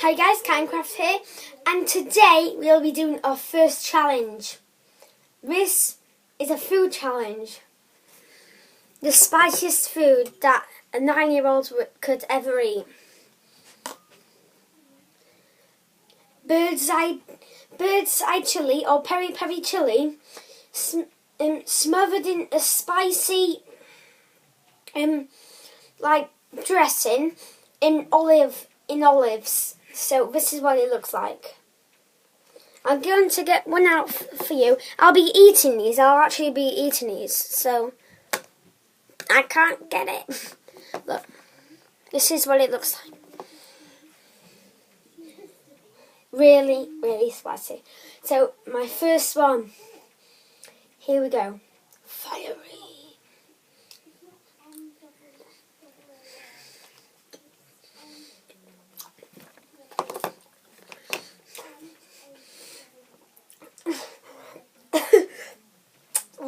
Hi guys, Kyancrafter here, and today we'll be doing our first challenge. This is a food challenge. The spiciest food that a 9-year-old could ever eat. Bird's eye chili or peri-peri chili, smothered in a spicy like dressing in olives. So this is what it looks like. I'm going to get one out for you. I'll be eating these. I'll actually be eating these. So I can't get it. Look, this is what it looks like. Really, really spicy. So my first one. Here we go. Fiery.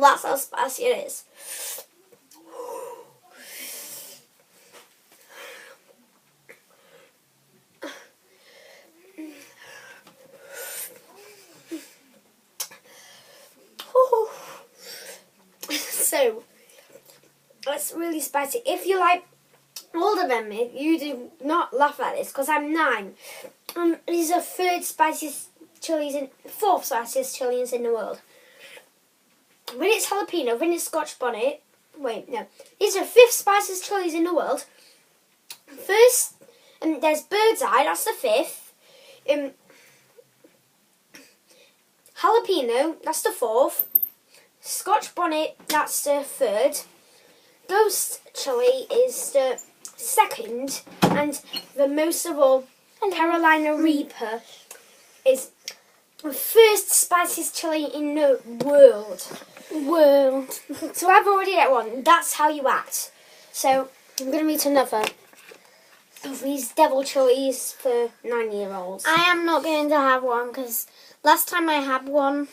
That's how spicy it is. So, it's really spicy. If you like older than me, you do not laugh at this because I'm 9. These are fourth spiciest chilies in the world. When it's jalapeno, when it's Scotch bonnet, these are 5th spiciest chilies in the world. First, there's bird's eye, that's the 5th. Jalapeno, that's the 4th. Scotch bonnet, that's the 3rd. Ghost chili is the 2nd, and the most of all, Carolina Reaper is the 1st spiciest chili in the world. So I've already got one. That's how you act. So I'm going to eat another of these devil chilies for 9-year-olds. I am not going to have one because last time I had one,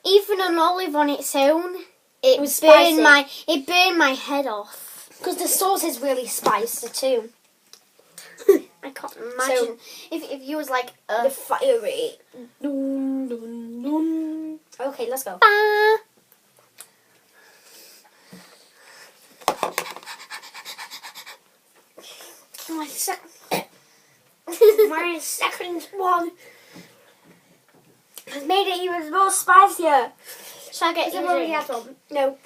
even an olive on its own, it burned my head off. Because the sauce is really spicy too. I can't imagine if you was like the fiery. Dun, dun, dun. Okay, let's go. My second one has made it even more spicier. Shall I get you a drink? One? No.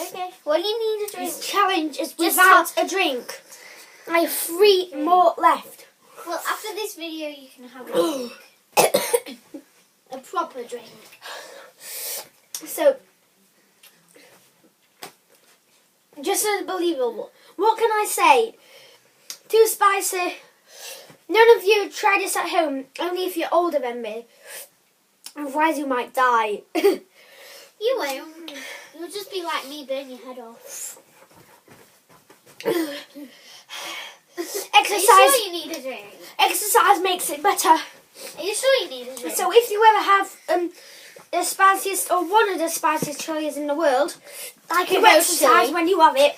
Okay. What do you need to drink? This challenge is without a drink. I have 3 more left. Well, after this video, you can have a drink. A proper drink. So, just unbelievable. What can I say? Too spicy. None of you try this at home, only if you're older than me. Otherwise you might die. You won't. You'll just be like me, burn your head off. Exercise. Are you sure you need a drink? Exercise makes it better. Are you sure you need a drink? So if you ever have the spiciest or one of the spiciest chilies in the world, you exercise when you have it.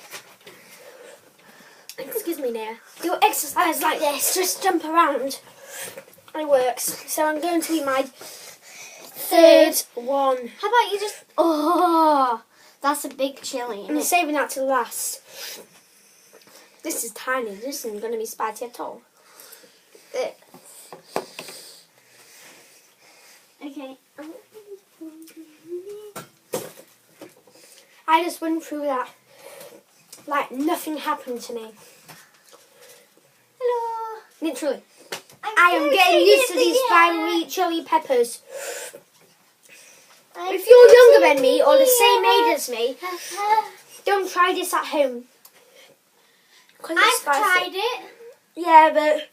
Excuse me, Nia. You exercise like this, just jump around. It works. So I'm going to eat my 3rd one. How about you just... Oh, that's a big chili. I'm saving that to last. This is tiny. This isn't going to be spicy at all. Okay. I just went through that like nothing happened to me. Hello. Literally. I am getting used to these fiery chili peppers. If you're younger than me or the same age as me, don't try this at home. I've tried it. Yeah, but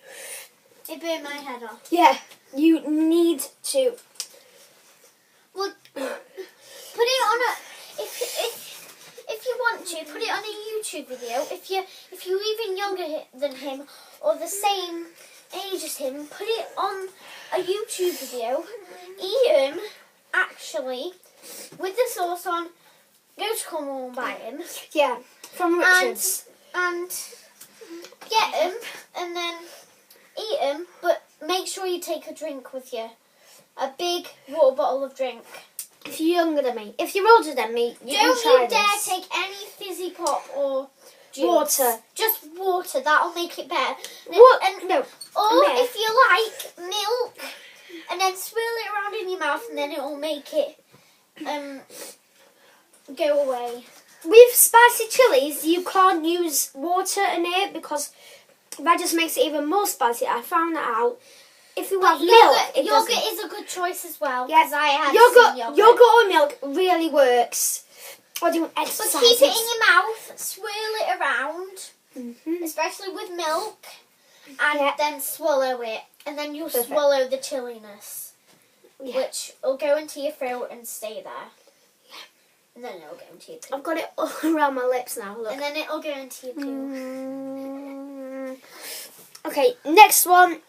it burned my head off. Yeah, you need to. Well, put it on a. If you want to, put it on a YouTube video. If you're even younger than him or the same age as him, put it on a YouTube video. Eat him, actually, with the sauce on. Go to Cornwall and buy him. Yeah, from Richards. And get him and then eat him, but make sure you take a drink with you. A big water bottle of drink. If you're younger than me, if you're older than me, you can try Don't you this. dare take any fizzy pop or juice. Water. Just water. That'll make it better. What? And, No. or milk. if you like, milk, and then swirl it around in your mouth, and then it will make it go away. With spicy chilies, you can't use water in it because that just makes it even more spicy. I found that out. If you have milk, it yogurt doesn't. is a good choice as well. Yeah, Because I had yogurt, yogurt. or milk really works. Or doing But exercises. keep it in your mouth, swirl it around, especially with milk, and then swallow it. And then you'll swallow the chilliness, which will go into your throat and stay there. And then it'll go into your poo. I've got it all around my lips now, look. And then it'll go into your poo. Okay, next one.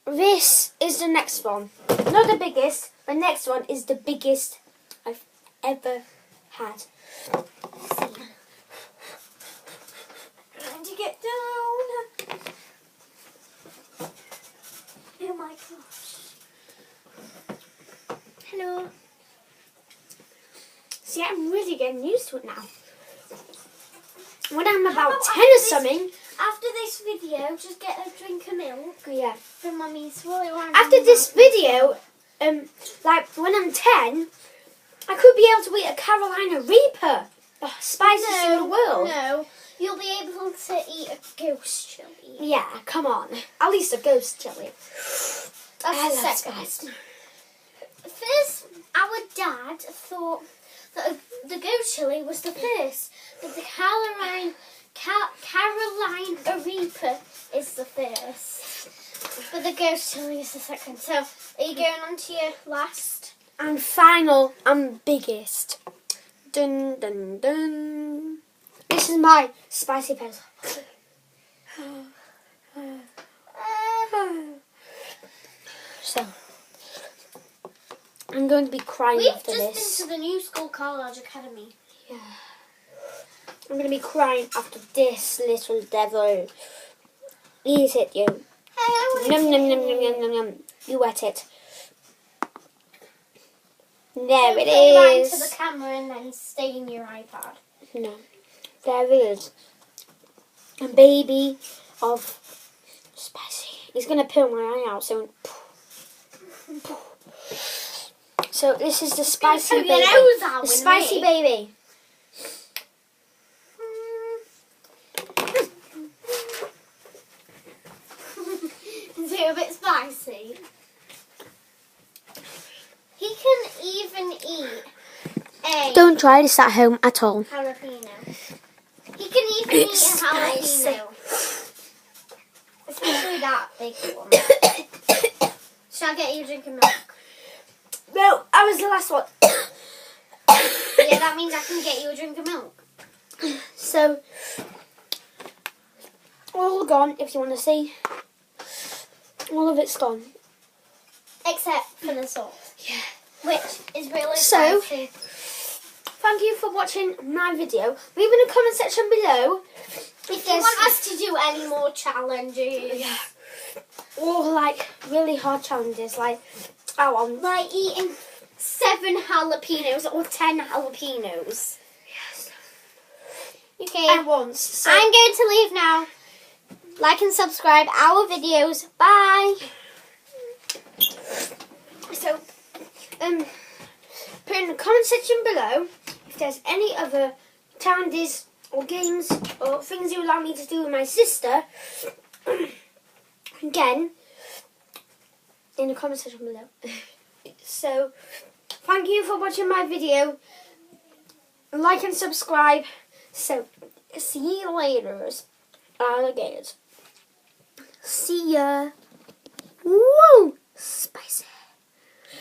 This is the next one. Not the biggest. The next one is the biggest I've ever had. And you get down. Oh my gosh. Hello. See, I'm really getting used to it now. When I'm about 10 or something. After this video, just get a drink of milk. Yeah. Then Mummy swirl it around. After this video, like when I'm 10, I could be able to eat a Carolina Reaper. The spiciest in the world. No, you'll be able to eat a ghost chili. Yeah, come on. At least a ghost chili. That's I the love second. spice. First, our dad thought that the ghost chili was the first, but the Carolina Reaper is the first. But the ghost chili is the second. So, are you going on to your last? And final and biggest. Dun dun dun. This is my spicy pencil. So, I'm going to be crying We've after just this. been to the New School College Academy. Yeah. I'm going to be crying after this little devil. Eat it, you. Hey, I want Num to num num num num num num. You wet it. There it Right is. into the camera and then stay in your iPad. No. There it is. A baby of spicy. He's going to peel my eye out soon. So this is the spicy Peel your baby. nose out The with spicy me. baby. Is it a bit spicy? He can even eat a Don't try this at home at all. jalapeno. He can even eat a It's jalapeno. Especially that big one. Shall I get you a drink of milk? No, I was the last one. Yeah, that means I can get you a drink of milk. So, all gone, if you want to see. All of it's gone. Except for the salt. Yeah. Which is really So, spicy. thank you for watching my video. Leave in the comment section below If you want us to do any more challenges. Yeah. Or like really hard challenges, like I want. Like eating 7 jalapenos or 10 jalapenos. Yes. Okay. I want. So, I'm going to leave now. Like and subscribe our videos. Bye. so put in the comment section below if there's any other challenges or games or things you would like me to do with my sister. Again, in the comment section below. So, thank you for watching my video. Like and subscribe. So, see you later, alligators. See ya. Woo! Spicy.